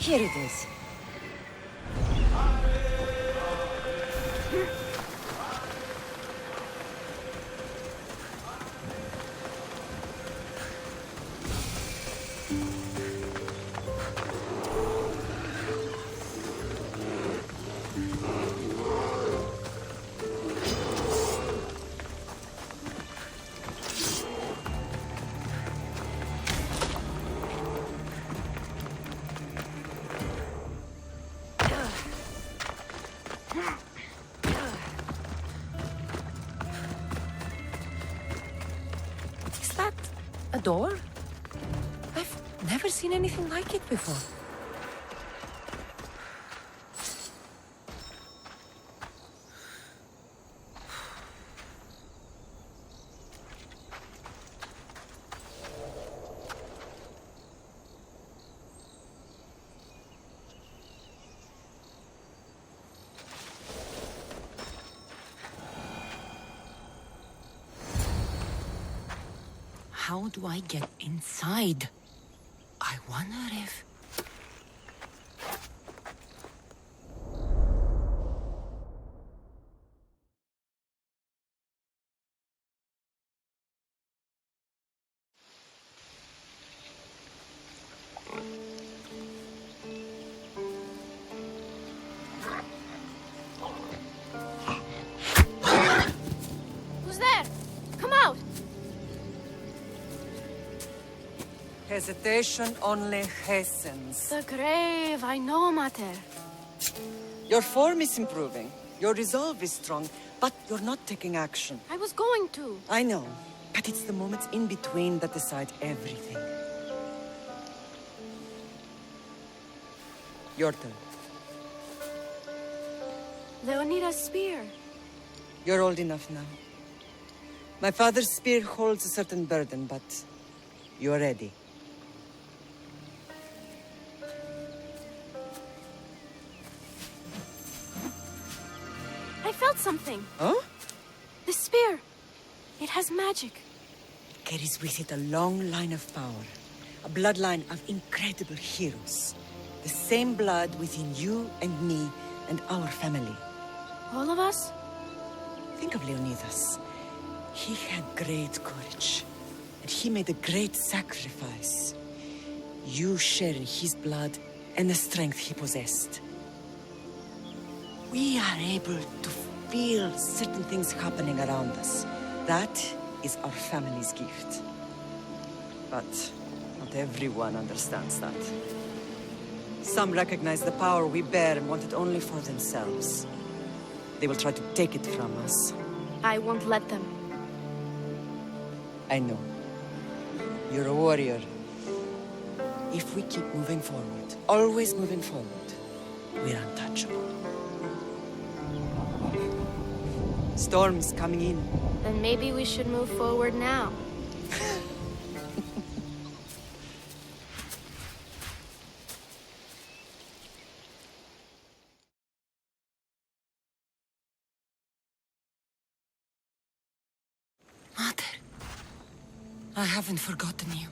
Here it is. Is that a door? I've never seen anything like it before. How do I get inside? I wonder if... Who's there? Come out! Hesitation only hastens. The grave, I know, Mater. Your form is improving. Your resolve is strong, but you're not taking action. I was going to. I know, but it's the moments in between that decide everything. Your turn. Leonida's spear. You're old enough now. My father's spear holds a certain burden, but you're ready. I felt something. Huh? The spear. It has magic. It carries with it a long line of power. A bloodline of incredible heroes. The same blood within you and me and our family. All of us? Think of Leonidas. He had great courage. And he made a great sacrifice. You share in his blood and the strength he possessed. We are able to feel certain things happening around us. That is our family's gift. But not everyone understands that. Some recognize the power we bear and want it only for themselves. They will try to take it from us. I won't let them. I know. You're a warrior. If we keep moving forward, always moving forward, we're untouchable. Storm's coming in. Then maybe we should move forward now. Mother, I haven't forgotten you.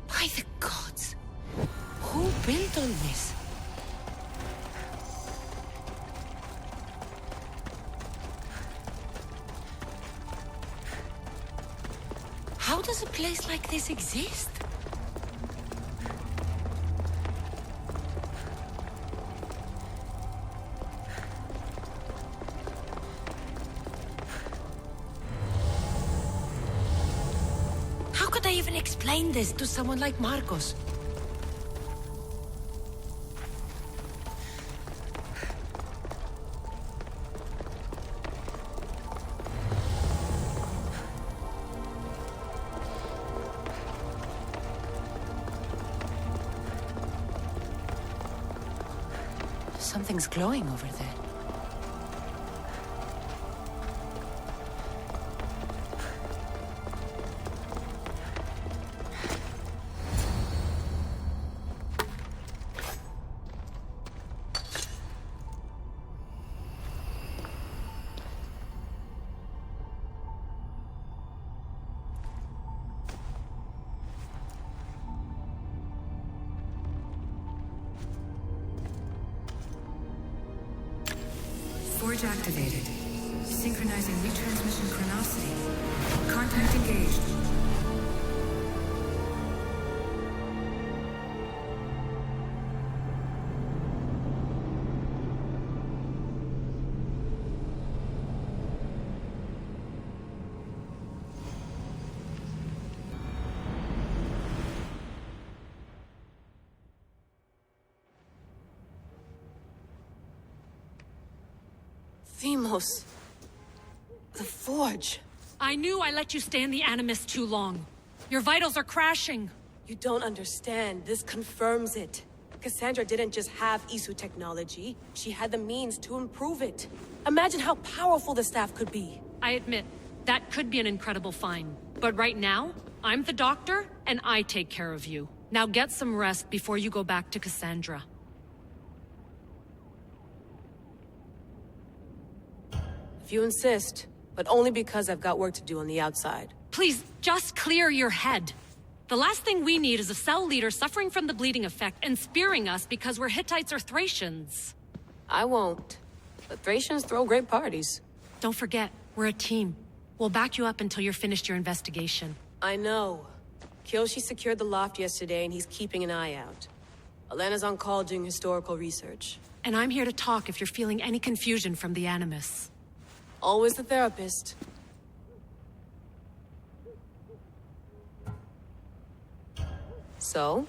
By the gods! Who built all this? How does a place like this exist? How could I even explain this to someone like Marcos? Something's glowing over there. Forge activated. Synchronizing retransmission chronicity. Contact engaged. Dejmos. The Forge. I knew I let you stay in the Animus too long. Your vitals are crashing. You don't understand. This confirms it. Cassandra didn't just have Isu technology. She had the means to improve it. Imagine how powerful the staff could be. I admit, that could be an incredible find. But right now, I'm the doctor, and I take care of you. Now get some rest before you go back to Cassandra. If you insist, but only because I've got work to do on the outside. Please, just clear your head. The last thing we need is a cell leader suffering from the bleeding effect and spearing us because we're Hittites or Thracians. I won't. But Thracians throw great parties. Don't forget, we're a team. We'll back you up until you're finished your investigation. I know. Kyoshi secured the loft yesterday and he's keeping an eye out. Elena's on call doing historical research. And I'm here to talk if you're feeling any confusion from the Animus. Always the therapist. So,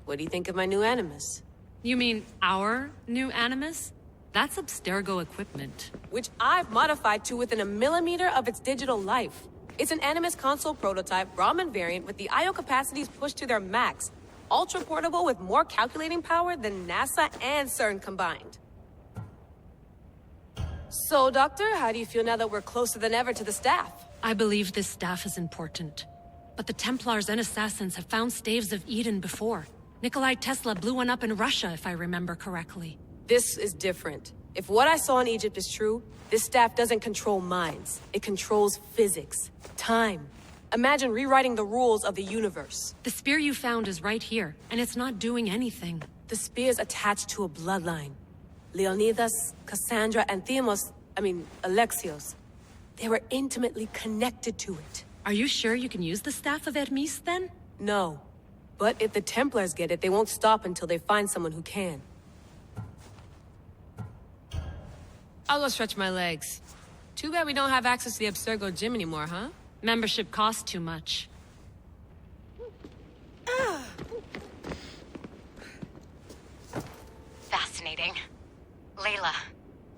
what do you think of my new Animus? You mean our new Animus? That's Abstergo equipment. Which I've modified to within a millimeter of its digital life. It's an Animus console prototype, Brahmin variant with the I/O capacities pushed to their max. Ultra portable with more calculating power than NASA and CERN combined. So, Doctor, how do you feel now that we're closer than ever to the staff? I believe this staff is important. But the Templars and Assassins have found staves of Eden before. Nikolai Tesla blew one up in Russia, if I remember correctly. This is different. If what I saw in Egypt is true, this staff doesn't control minds. It controls physics, time. Imagine rewriting the rules of the universe. The spear you found is right here, and it's not doing anything. The spear's attached to a bloodline. Leonidas, Cassandra, and Alexios. They were intimately connected to it. Are you sure you can use the staff of Hermes, then? No. But if the Templars get it, they won't stop until they find someone who can. I'll go stretch my legs. Too bad we don't have access to the Abstergo gym anymore, huh? Membership costs too much. Fascinating. Layla,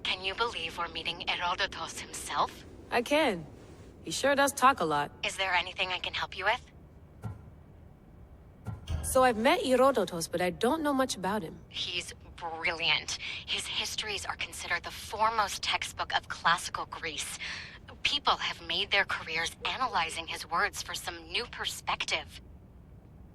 can you believe we're meeting Herodotus himself? I can. He sure does talk a lot. Is there anything I can help you with? So I've met Herodotus, but I don't know much about him. He's brilliant. His histories are considered the foremost textbook of classical Greece. People have made their careers analyzing his words for some new perspective.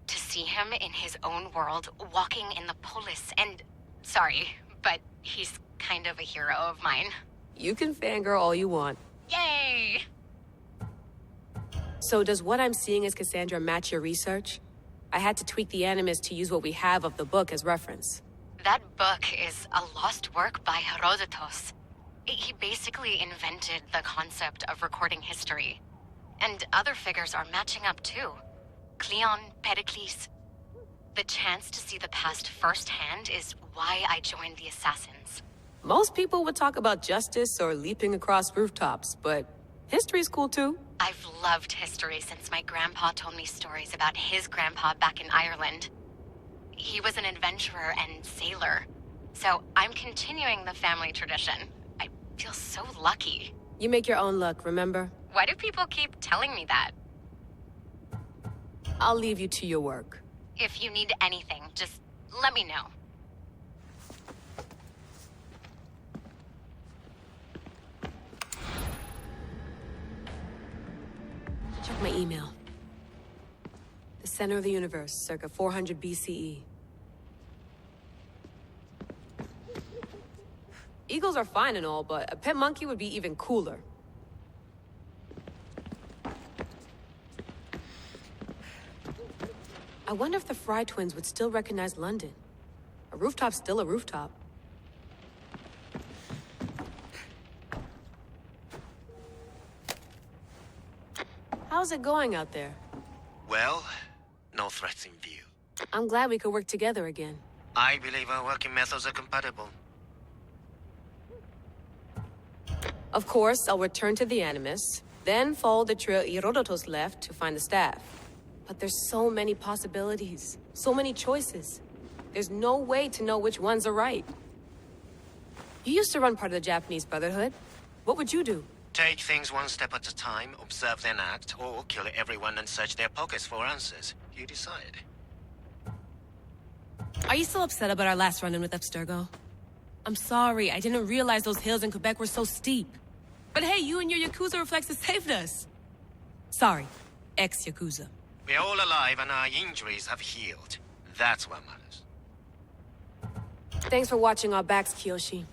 To see him in his own world, walking in the polis, and... Sorry, but he's kind of a hero of mine. You can fangirl all you want. Yay! So does what I'm seeing as Cassandra match your research? I had to tweak the Animus to use what we have of the book as reference. That book is a lost work by Herodotus. He basically invented the concept of recording history. And other figures are matching up too. Cleon, Pericles. The chance to see the past firsthand is why I joined the Assassins. Most people would talk about justice or leaping across rooftops, but history's cool too. I've loved history since my grandpa told me stories about his grandpa back in Ireland. He was an adventurer and sailor, so I'm continuing the family tradition. I feel so lucky. You make your own luck, remember? Why do people keep telling me that? I'll leave you to your work. If you need anything, just let me know. check my email. The center of the universe, circa 400 BCE. Eagles are fine and all, but a pet monkey would be even cooler. I wonder if the Fry twins would still recognize London. A rooftop's still a rooftop. How's it going out there? Well, no threats in view. I'm glad we could work together again. I believe our working methods are compatible. Of course, I'll return to the Animus, then follow the trail Herodotus left to find the staff. But there's so many possibilities, so many choices. There's no way to know which ones are right. You used to run part of the Japanese Brotherhood. What would you do? Take things one step at a time, observe then act, or kill everyone and search their pockets for answers. You decide. Are you still upset about our last run-in with Abstergo? I'm sorry, I didn't realize those hills in Quebec were so steep. But hey, you and your Yakuza reflexes saved us. Sorry, ex-Yakuza. We're all alive and our injuries have healed. That's what matters. Thanks for watching our backs, Kiyoshi.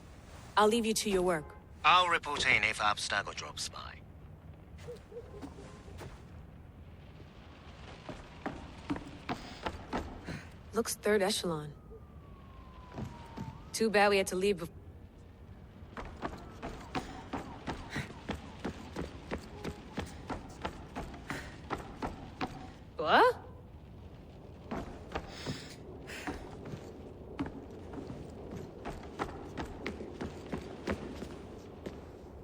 I'll leave you to your work. I'll report in if Abstergo drops by. Looks third echelon. Too bad we had to leave What?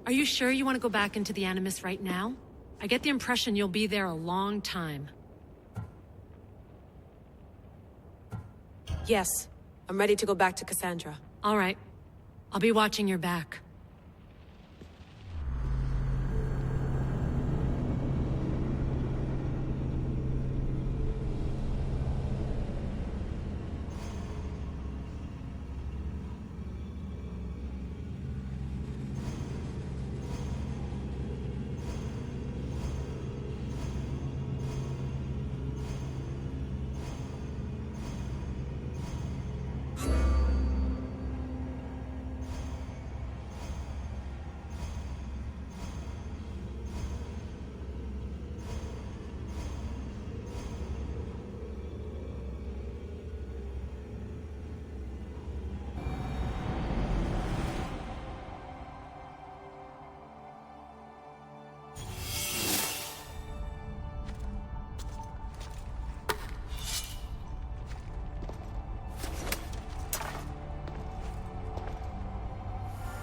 Are you sure you want to go back into the Animus right now? I get the impression you'll be there a long time. Yes. I'm ready to go back to Cassandra. All right. I'll be watching your back.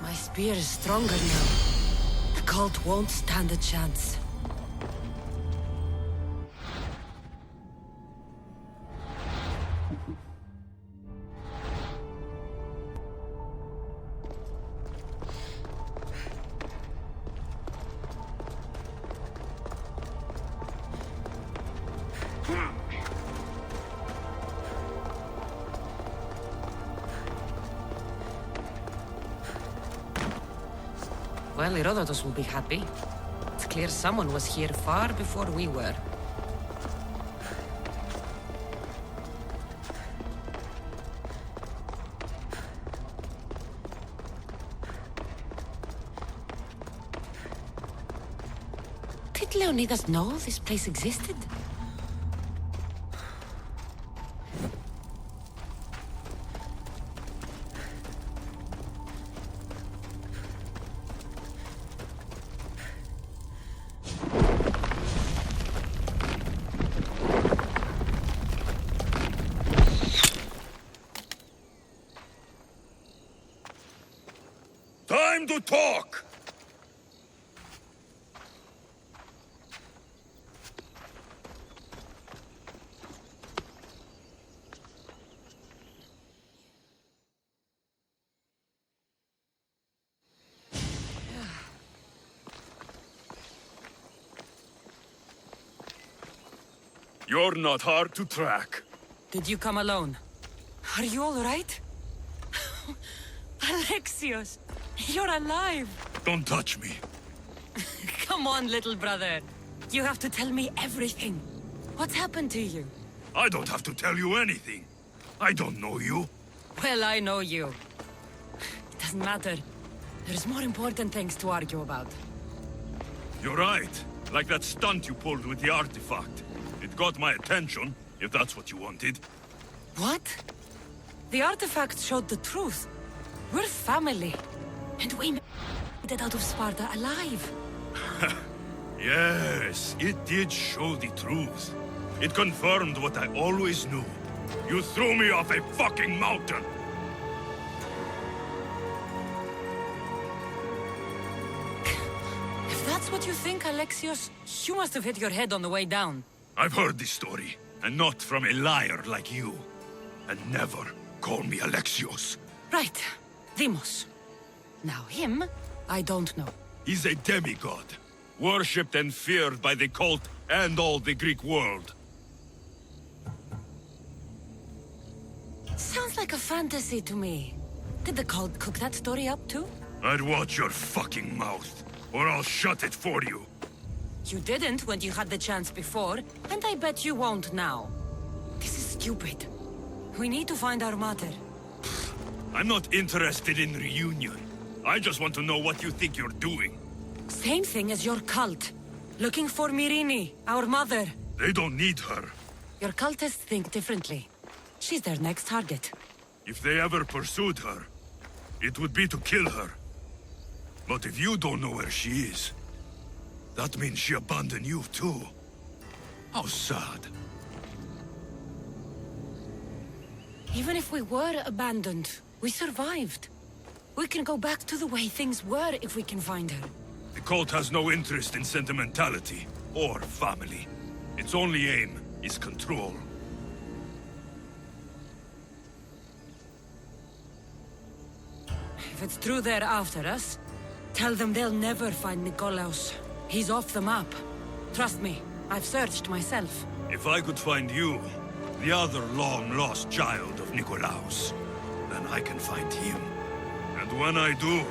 My spear is stronger now. The cult won't stand a chance. Well, Herodotus will be happy. It's clear someone was here far before we were. Did Leonidas know this place existed? Time to talk! You're not hard to track. Did you come alone? Are you all right? Alexios, you're alive! Don't touch me. Come on, little brother. You have to tell me everything. What's happened to you? I don't have to tell you anything. I don't know you. Well, I know you. It doesn't matter. There's more important things to argue about. You're right. Like that stunt you pulled with the artifact. It got my attention, if that's what you wanted. What? The artifact showed the truth. We're family. And we made it out of Sparta alive. Yes, it did show the truth. It confirmed what I always knew. You threw me off a fucking mountain! If that's what you think, Alexios, you must have hit your head on the way down. I've heard this story, and not from a liar like you. And never call me Alexios. Right. Demos. Now him, I don't know. He's a demigod, worshipped and feared by the cult and all the Greek world. Sounds like a fantasy to me. Did the cult cook that story up too? I'd watch your fucking mouth, or I'll shut it for you. You didn't when you had the chance before, and I bet you won't now. This is stupid. We need to find our mother. I'm not interested in reunion. I just want to know what you think you're doing. Same thing as your cult. Looking for Myrrine, our mother. They don't need her. Your cultists think differently. She's their next target. If they ever pursued her, it would be to kill her. But if you don't know where she is, that means she abandoned you too. How sad. Even if we were abandoned, we survived. We can go back to the way things were if we can find her. The cult has no interest in sentimentality or family. Its only aim is control. If it's true they're after us, tell them they'll never find Nikolaos. He's off the map. Trust me, I've searched myself. If I could find you, the other long-lost child of Nikolaos, then I can find him. And when I do,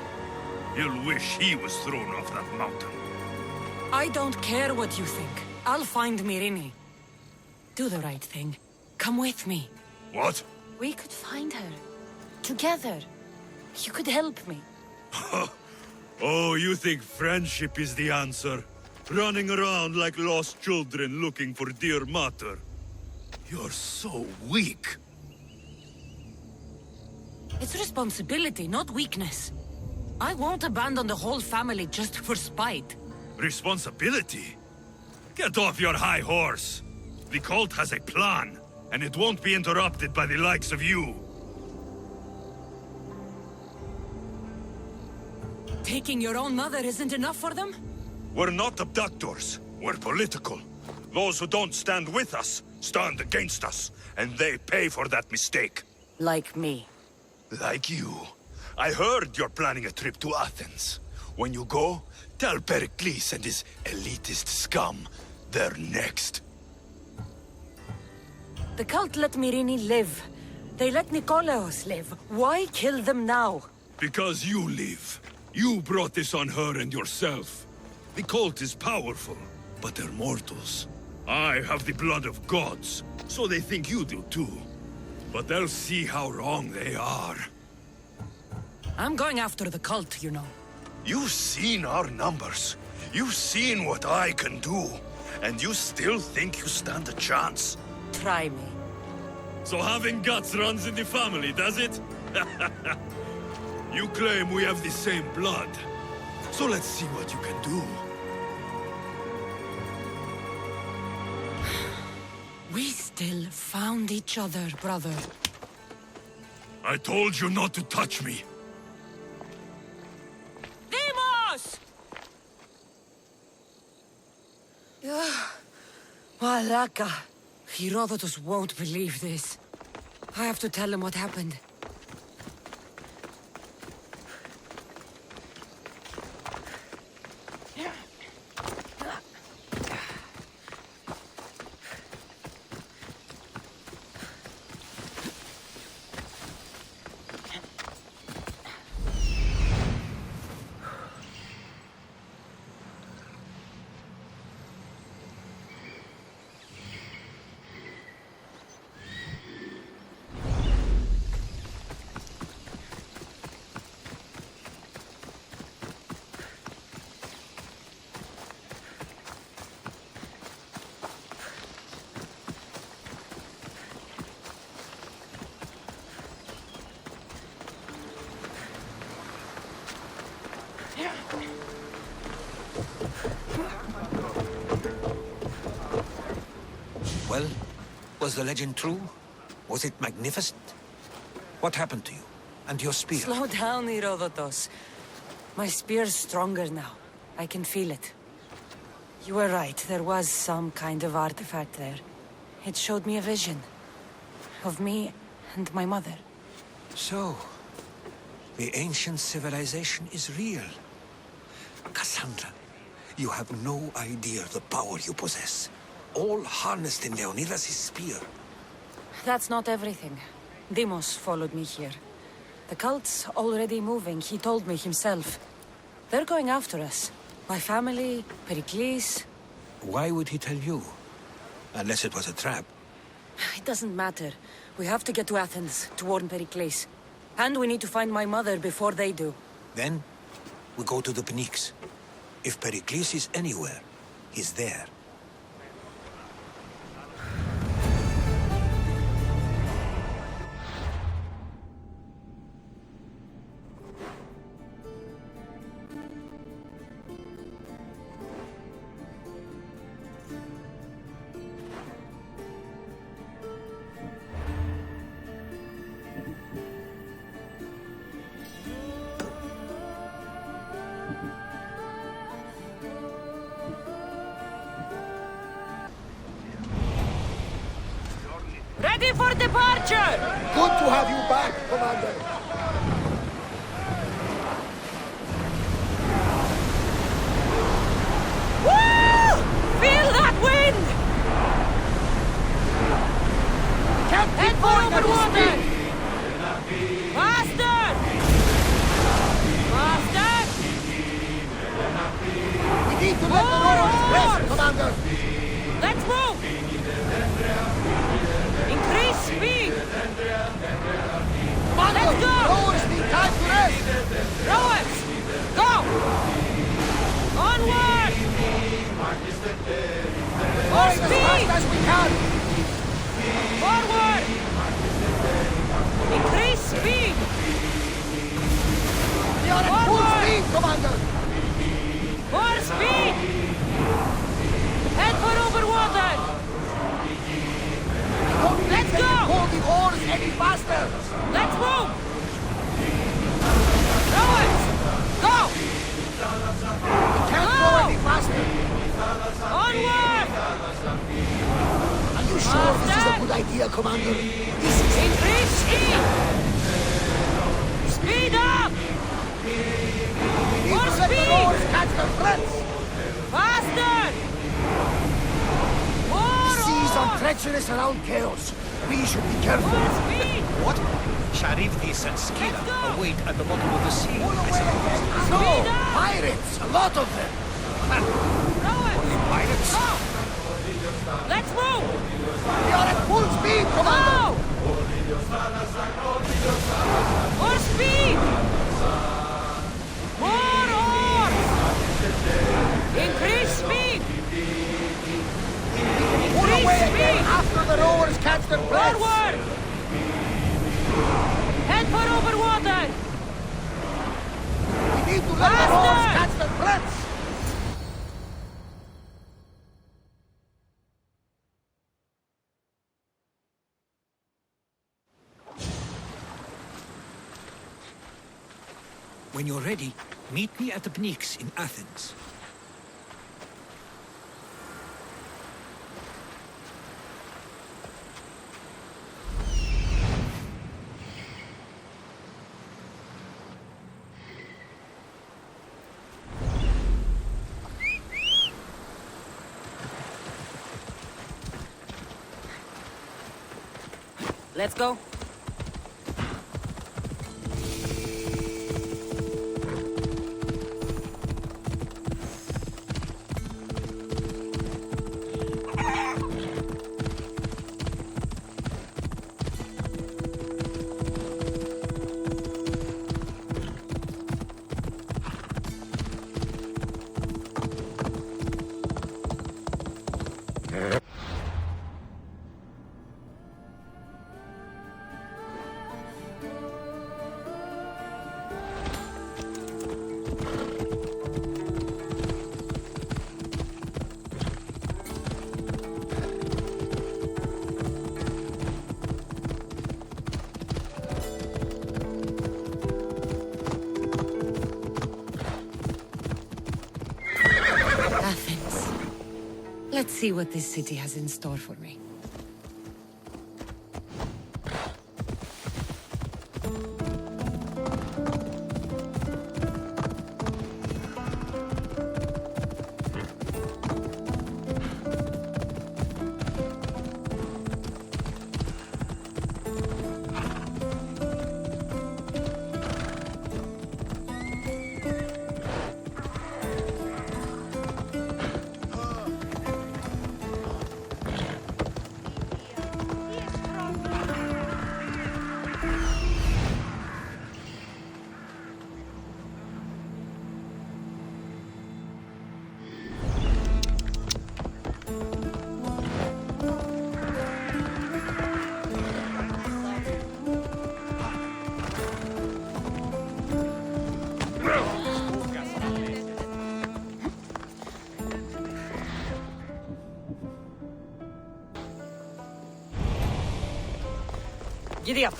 he'll wish he was thrown off that mountain. I don't care what you think. I'll find Myrrine. Do the right thing. Come with me. What? We could find her. Together. You could help me. Oh, you think friendship is the answer? Running around like lost children looking for dear mother. You're so weak. It's responsibility, not weakness. I won't abandon the whole family just for spite. Responsibility? Get off your high horse. The cult has a plan, and it won't be interrupted by the likes of you. Taking your own mother isn't enough for them? We're not abductors. We're political. Those who don't stand with us stand against us, and they pay for that mistake. Like me. Like you. I heard you're planning a trip to Athens. When you go, tell Pericles and his elitist scum they're next. The cult let Myrrine live. They let Nikolaos live. Why kill them now? Because you live. You brought this on her and yourself. The cult is powerful, but they're mortals. I have the blood of gods, so they think you do too. But they'll see how wrong they are. I'm going after the cult, you know. You've seen our numbers. You've seen what I can do. And you still think you stand a chance? Try me. So having guts runs in the family, does it? You claim we have the same blood. So let's see what you can do. We still found each other, brother. I told you not to touch me. Demos! Malaka. Herodotus won't believe this. I have to tell him what happened. Well, was the legend true? Was it magnificent? What happened to you? And your spear? Slow down, Herodotus. My spear's stronger now. I can feel it. You were right, there was some kind of artifact there. It showed me a vision. Of me and my mother. So, the ancient civilization is real. Cassandra, you have no idea the power you possess. All harnessed in Leonidas' spear. That's not everything. Demos followed me here. The cult's already moving, he told me himself. They're going after us. My family, Pericles. Why would he tell you? Unless it was a trap. It doesn't matter. We have to get to Athens, to warn Pericles. And we need to find my mother before they do. Then, we go to the Pnyx. If Pericles is anywhere, he's there. Ready for departure! Good to have you back, Commander. Woo! Feel that wind! Head for open water! Faster! Faster! We need to let the rowers rest, Commander. Let's move! Increase speed! Commander, Let's go! rowers need time to rest. Rowers! Go! Onward! More Going as speed! fast as we can. Forward! Increase speed! We are at full Forward! speed, Commander. More speed! Head for over water! Don't Let's let go! them pull the oars any faster. Let's move! Rowers! Go! We can't go any faster. Onward! Are you sure this is a good idea, Commander? This is Increase speed! Speed up! We need More to let the speed! rowers catch their breaths. Faster! More Seas are oars! treacherous around chaos. We should be careful. More speed! What? Charybdis and Scylla Let's go! await at the bottom of the sea. Pull I away suppose. again. No, Speed up! pirates, a lot of them. Rowers! Pirates? Go! Let's move! We are at full speed, Commander. Go! More speed! More oars! Increase speed! Pull Increase away again speed! after the rowers catch their breath. Forward! Head for over water! We need to let the Faster! rowers catch their breaths. When you're ready, meet me at the Pnyx in Athens. Let's go. Let's see what this city has in store for me. Giddy up.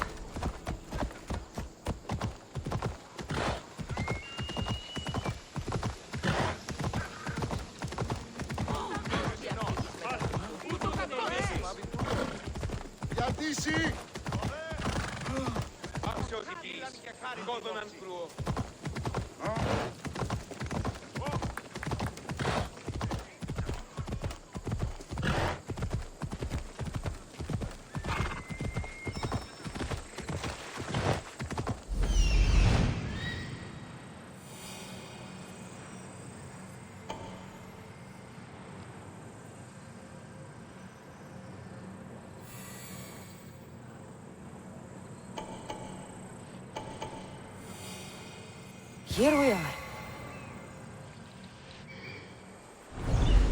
Here we are.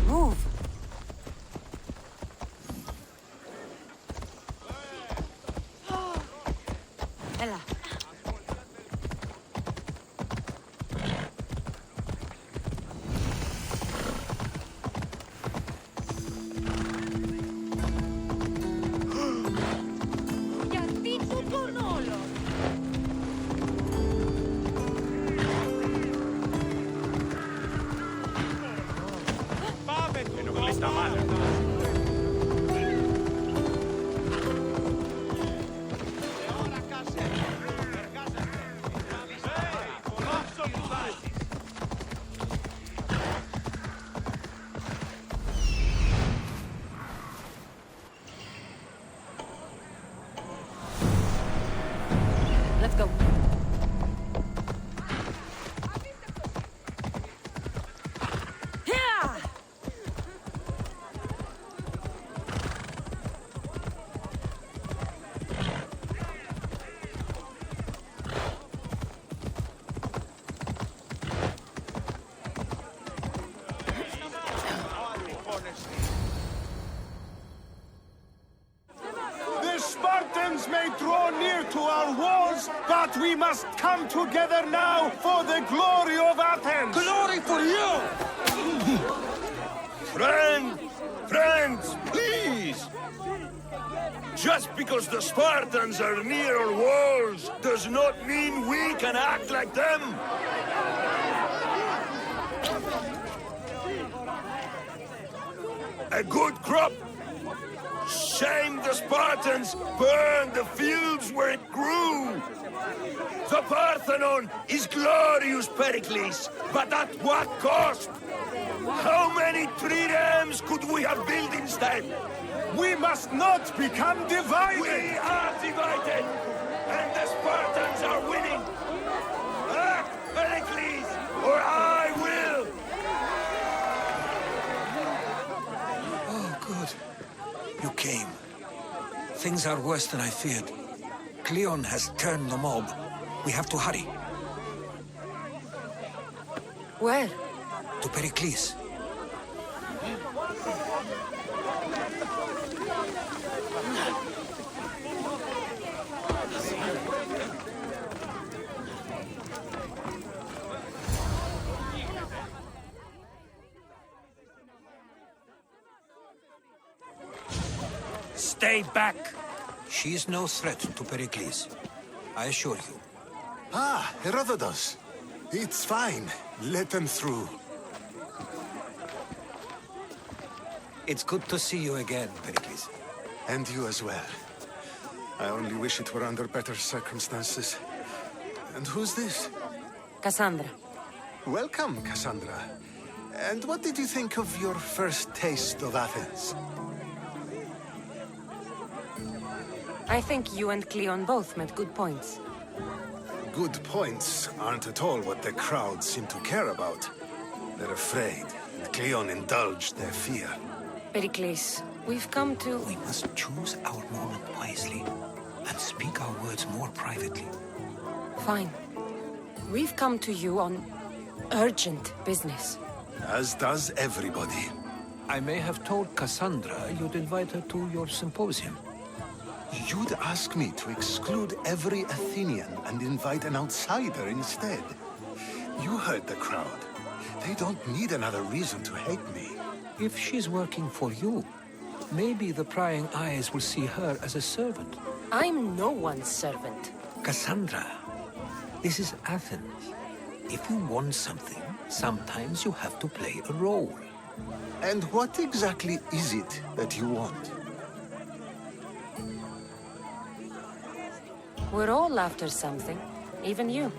Move. Ella. Let's go. The Spartans may draw near to our walls, but we must come together now for the glory of Athens! Glory for you! Friends, please! Just because the Spartans are near our walls does not mean we can act like them! A good crop! Shame the Spartans burned the fields where it grew! The Parthenon is glorious, Pericles, but at what cost? How many triremes could we have built instead? We must not become divided! We are divided, and the Spartans are winning! Act, Pericles, or I will! Oh, good. You came. Things are worse than I feared. Cleon has turned the mob. We have to hurry. Where? To Pericles. Stay back! She is no threat to Pericles. I assure you. Ah, Herodotus. It's fine. Let them through. It's good to see you again, Pericles. And you as well. I only wish it were under better circumstances. And who's this? Cassandra. Welcome, Cassandra. And what did you think of your first taste of Athens? I think you and Cleon both made good points. Good points aren't at all what the crowd seem to care about. They're afraid, and Cleon indulged their fear. Pericles, we've come to... We must choose our moment wisely and speak our words more privately. Fine. We've come to you on urgent business. As does everybody. I may have told Cassandra you'd invite her to your symposium. You'd ask me to exclude every Athenian and invite an outsider instead. You heard the crowd. They don't need another reason to hate me. If she's working for you, maybe the prying eyes will see her as a servant. I'm no one's servant. Cassandra, this is Athens. If you want something, sometimes you have to play a role. And what exactly is it that you want? We're all after something, even you.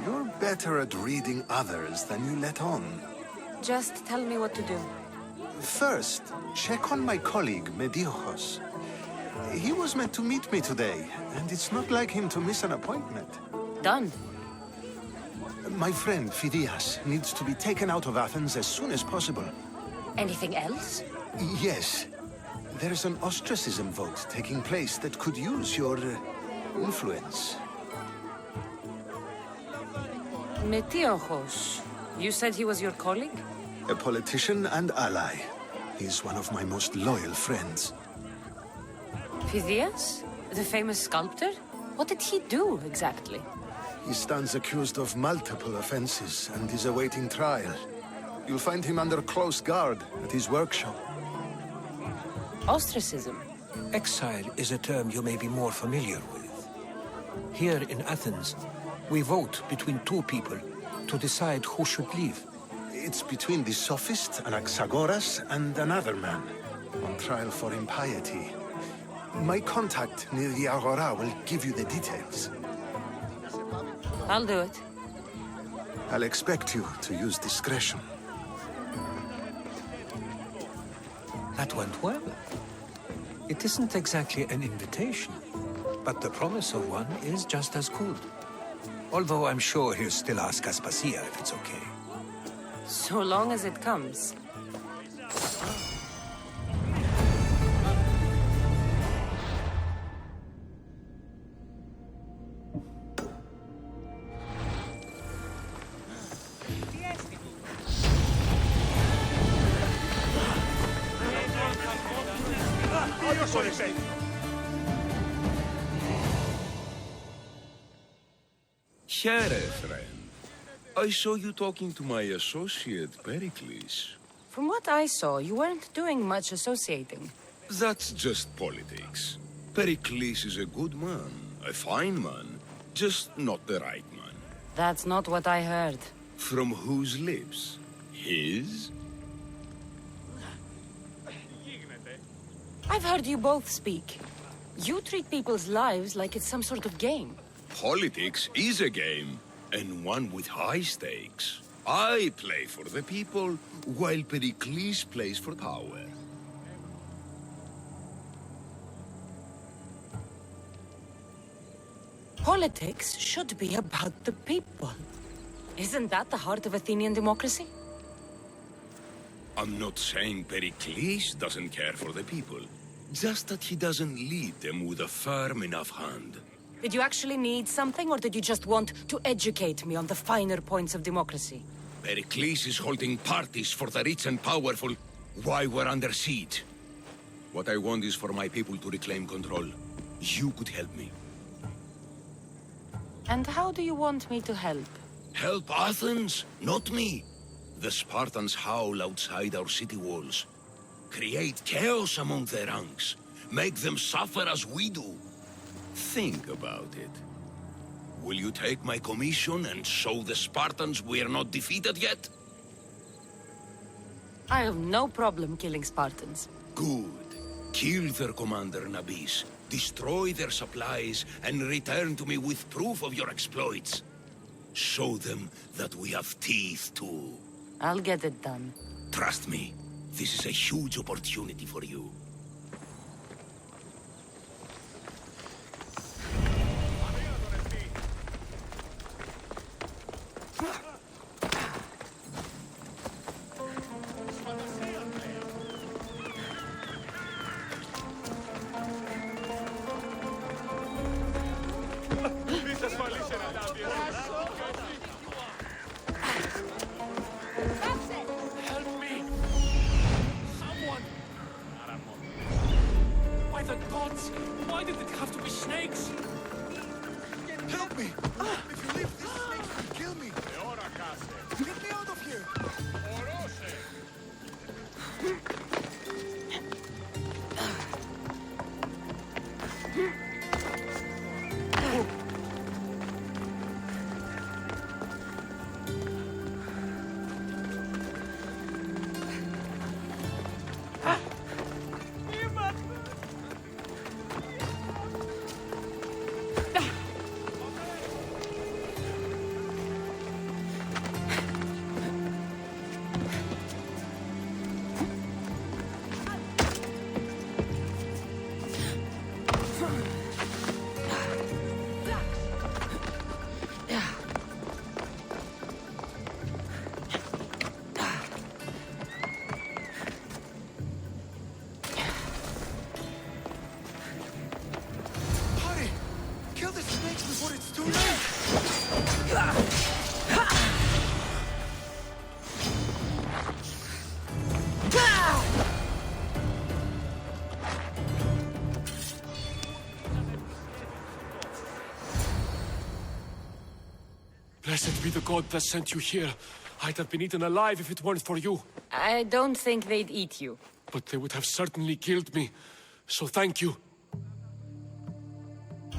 You're better at reading others than you let on. Just tell me what to do. First, check on my colleague, Mediochos. He was meant to meet me today, and it's not like him to miss an appointment. Done. My friend, Phidias, needs to be taken out of Athens as soon as possible. Anything else? Yes. There's an ostracism vote taking place that could use your influence. Metiochos. You said he was your colleague? A politician and ally. He's one of my most loyal friends. Phidias? The famous sculptor? What did he do, exactly? He stands accused of multiple offenses and is awaiting trial. You'll find him under close guard at his workshop. Ostracism? Exile is a term you may be more familiar with. Here in Athens, we vote between two people to decide who should leave. It's between the sophist Anaxagoras and another man, on trial for impiety. My contact near the Agora will give you the details. I'll do it. I'll expect you to use discretion. That went well. It isn't exactly an invitation, but the promise of one is just as good. Although I'm sure he'll still ask Aspasia if it's okay. So long as it comes. Here, friend. I saw you talking to my associate, Pericles. From what I saw, you weren't doing much associating. That's just politics. Pericles is a good man, a fine man, just not the right man. That's not what I heard. From whose lips? His? I've heard you both speak. You treat people's lives like it's some sort of game. Politics is a game, and one with high stakes. I play for the people, while Pericles plays for power. Politics should be about the people. Isn't that the heart of Athenian democracy? I'm not saying Pericles doesn't care for the people, just that he doesn't lead them with a firm enough hand. Did you actually need something, or did you just want to educate me on the finer points of democracy? Pericles is holding parties for the rich and powerful while we're under siege. What I want is for my people to reclaim control. You could help me. And how do you want me to help? Help Athens, not me. The Spartans howl outside our city walls. Create chaos among their ranks. Make them suffer as we do. Think about it. Will you take my commission and show the Spartans we are not defeated yet? I have no problem killing Spartans. Good. Kill their commander, Nabis. Destroy their supplies and return to me with proof of your exploits. Show them that we have teeth, too. I'll get it done. Trust me, this is a huge opportunity for you. Blessed be the god that sent you here. I'd have been eaten alive if it weren't for you. I don't think they'd eat you. But they would have certainly killed me. So thank you.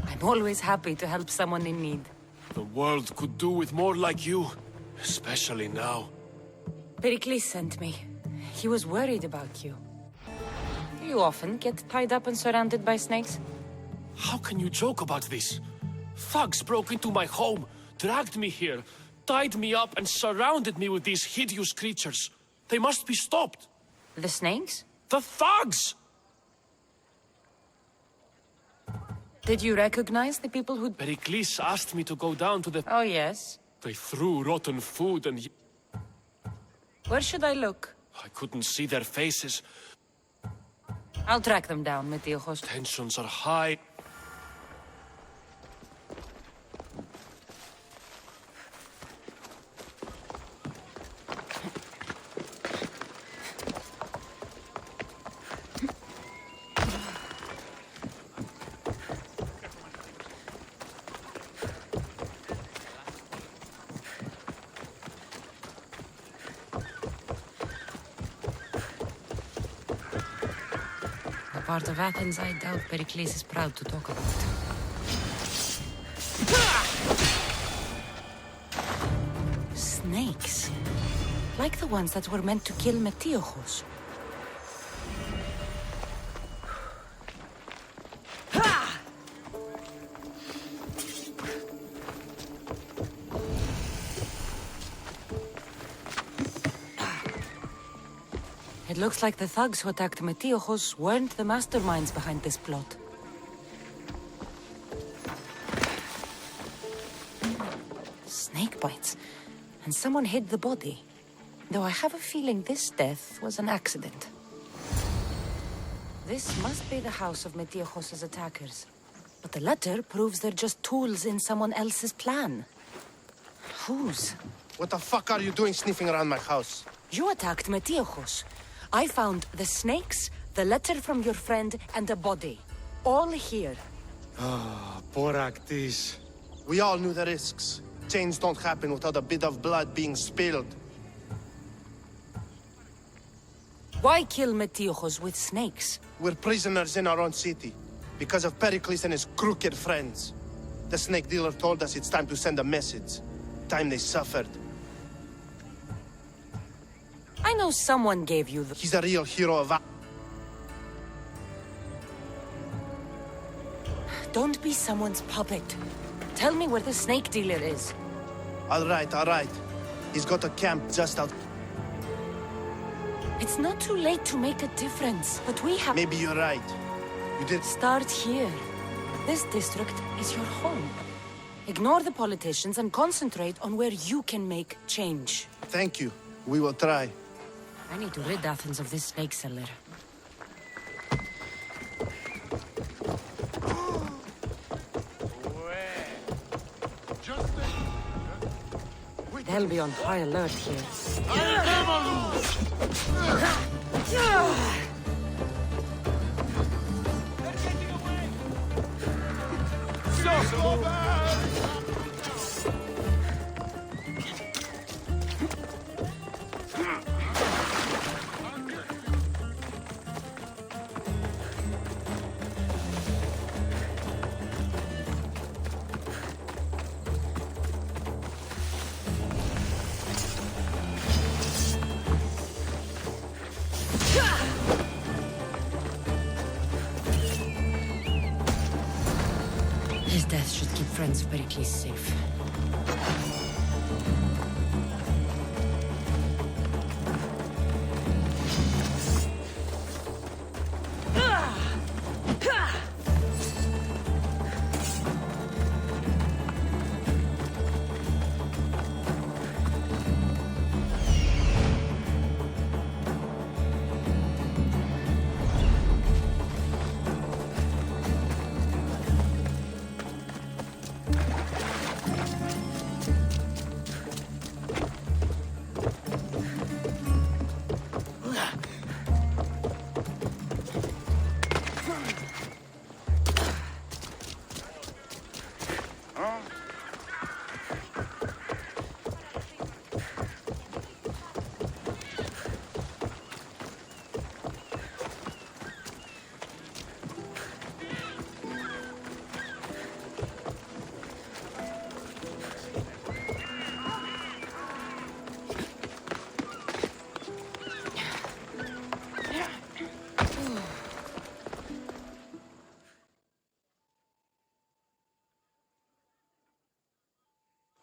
I'm always happy to help someone in need. The world could do with more like you. Especially now. Pericles sent me. He was worried about you. Do you often get tied up and surrounded by snakes? How can you joke about this? Thugs broke into my home, dragged me here, tied me up and surrounded me with these hideous creatures. They must be stopped. The snakes? The thugs! Did you recognize the people who... Pericles asked me to go down to the... Oh, yes. They threw rotten food and... Where should I look? I couldn't see their faces. I'll track them down, Metiochos. Tensions are high. Part of Athens I doubt Pericles is proud to talk about. Snakes. Like the ones that were meant to kill Metiochos. It looks like the thugs who attacked Metiochos weren't the masterminds behind this plot. Snake bites. And someone hid the body. Though I have a feeling this death was an accident. This must be the house of Metiochos' attackers. But the letter proves they're just tools in someone else's plan. Whose? What the fuck are you doing sniffing around my house? You attacked Metiochos. I found the snakes, the letter from your friend, and a body. All here. Ah, poor Actis. We all knew the risks. Change don't happen without a bit of blood being spilled. Why kill Metiochos with snakes? We're prisoners in our own city, because of Pericles and his crooked friends. The snake dealer told us it's time to send a message. Time they suffered. I know someone gave you the... He's a real hero of... Don't be someone's puppet. Tell me where the snake dealer is. All right. He's got a camp just out... It's not too late to make a difference, but we have... Maybe you're right. You did... Start here. This district is your home. Ignore the politicians and concentrate on where you can make change. Thank you. We will try. I need to rid Athens of this snake seller. They'll be on high alert here. His death should keep friends of Pericles safe.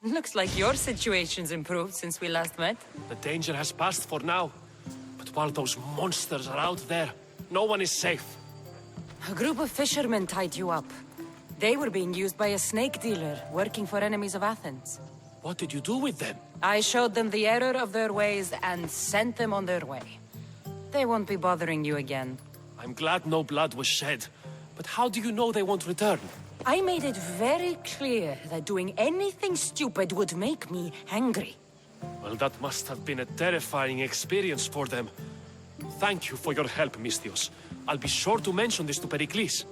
Looks like your situation's improved since we last met. The danger has passed for now. But while those monsters are out there, no one is safe. A group of fishermen tied you up. They were being used by a snake dealer working for enemies of Athens. What did you do with them? I showed them the error of their ways and sent them on their way. They won't be bothering you again. I'm glad no blood was shed. But how do you know they won't return? I made it very clear that doing anything stupid would make me angry. Well, that must have been a terrifying experience for them. Thank you for your help, Misthios. I'll be sure to mention this to Pericles.